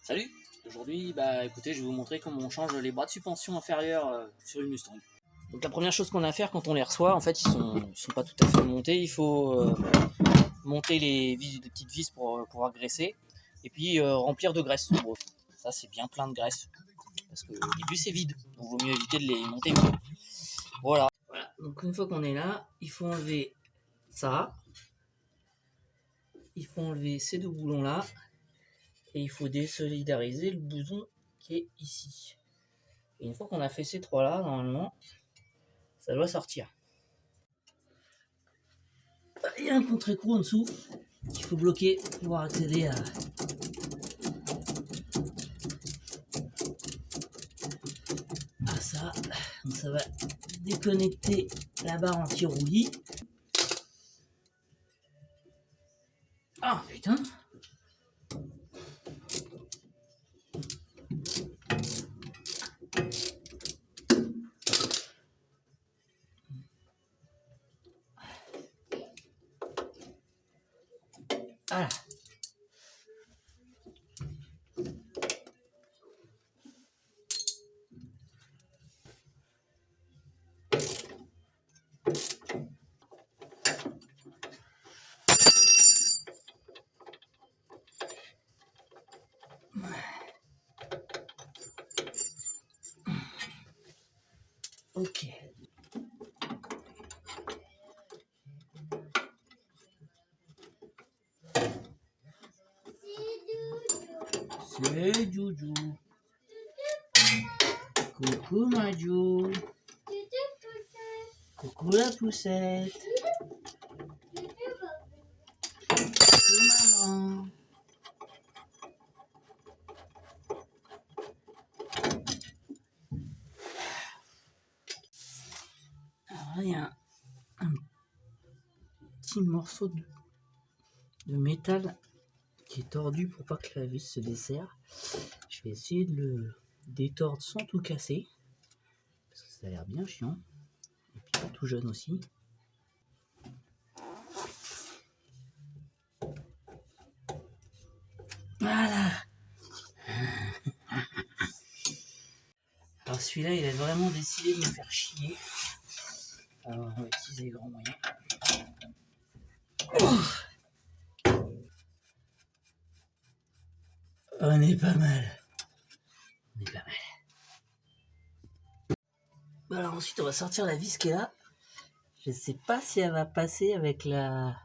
Salut! Aujourd'hui, écoutez, je vais vous montrer comment on change les bras de suspension inférieurs sur une Mustang. Donc la première chose qu'on a à faire quand on les reçoit, en fait, ils sont pas tout à fait montés. Il faut monter les petites vis pour pouvoir graisser et puis remplir de graisse. Bon, ça, c'est bien plein de graisse parce qu'au début, c'est vide. Donc, il vaut mieux éviter de les monter vides. Voilà. Donc une fois qu'on est là, il faut enlever ça. Il faut enlever ces deux boulons-là. Et il faut désolidariser le bouton qui est ici. Et une fois qu'on a fait ces trois-là, normalement, ça doit sortir. Il y a un contre-écrou en dessous qu'il faut bloquer pour pouvoir accéder à ça. Donc ça va déconnecter la barre anti-roulis. Ah putain! Voilà. Ok. C'est Joujou. Coucou Majou. Coucou la poussette. Coucou maman. Alors là, il y a un petit morceau de métal qui est tordu pour pas que la vis se desserre. Je vais essayer de le détordre sans tout casser parce que ça a l'air bien chiant et puis pas tout jeune aussi. Voilà. Alors celui-là, il a vraiment décidé de me faire chier. Alors on va utiliser les grands moyens. On est pas mal. On est pas mal. Alors ensuite, on va sortir la vis qui est là. Je sais pas si elle va passer avec la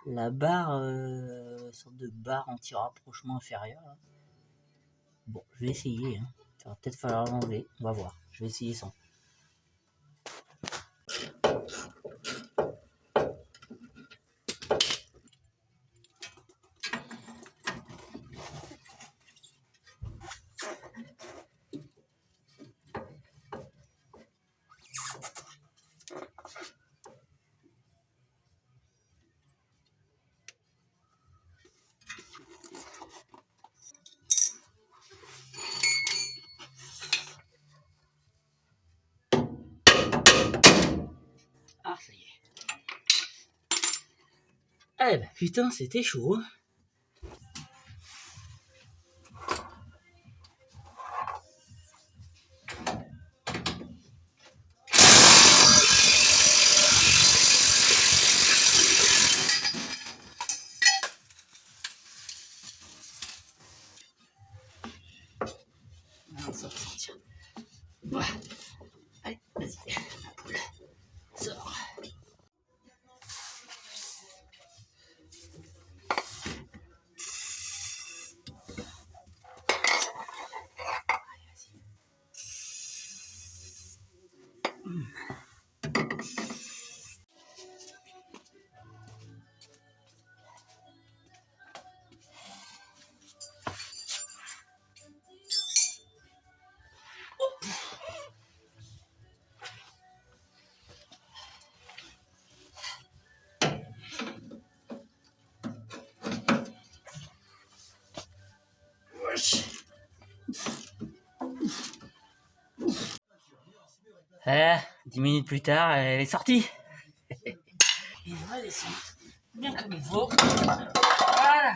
barre, sorte de barre anti-rapprochement inférieur. Là. Bon, je vais essayer. Hein. Ça va peut-être falloir l'enlever. On va voir. Je vais essayer sans. Ah, ça y est. Eh ben putain, c'était chaud. Hein. Alors, ça va sortir. Voilà. Allez, vas-y. La poule. Sors. Eh, 10 minutes plus tard, elle est sortie. Et on va descendre bien comme il faut. Voilà.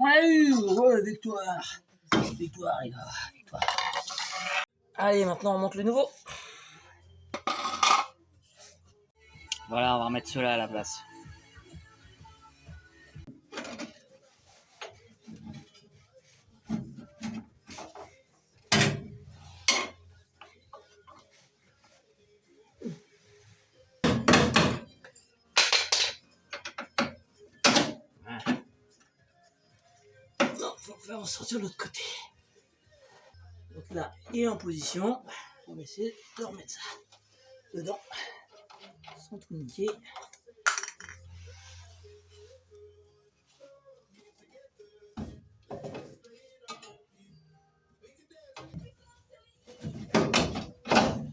Ouais, victoire. Victoire, les gars, victoire. Allez, maintenant on monte le nouveau. Voilà, on va remettre ceux-là à la place. Non, faut faire en sortir de l'autre côté. Donc là, il est en position. On va essayer de remettre ça dedans sans tout niquer.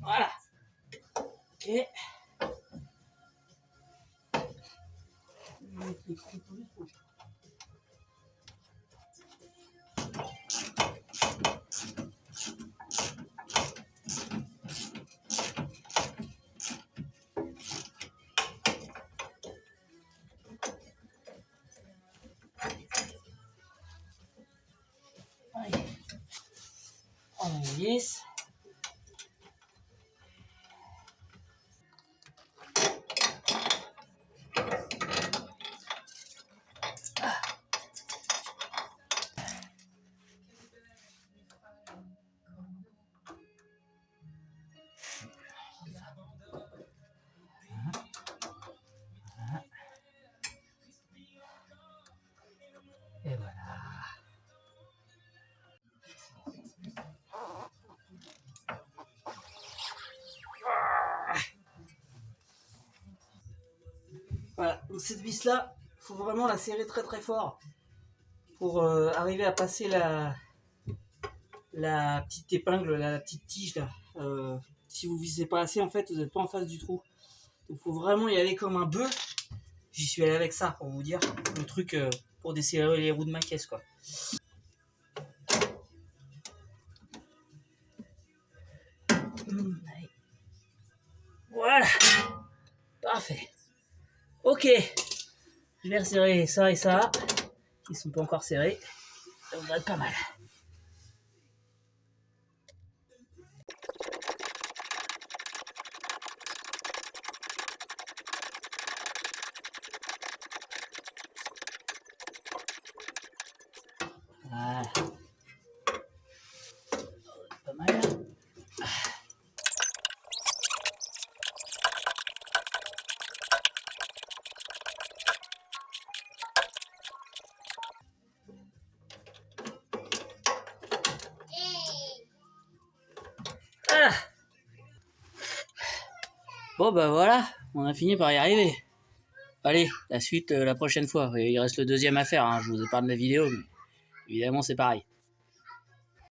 Voilà. Ok. Allez. On a une vis. Et voilà. Voilà, donc cette vis là, il faut vraiment la serrer très très fort pour arriver à passer la petite épingle, la petite tige là. Si vous visez pas assez, en fait, vous n'êtes pas en face du trou. Donc il faut vraiment y aller comme un bœuf. J'y suis allé avec ça pour vous dire le truc pour desserrer les roues de ma caisse quoi. Allez. Voilà, parfait. Ok, je vais resserrer ça et ça. Ils sont pas encore serrés. Ça va être pas mal. Voilà. Pas mal. Ah. Bon bah voilà, on a fini par y arriver. Allez, la suite la prochaine fois. Il reste le deuxième à faire, hein. Je vous épargne la vidéo, mais évidemment c'est pareil.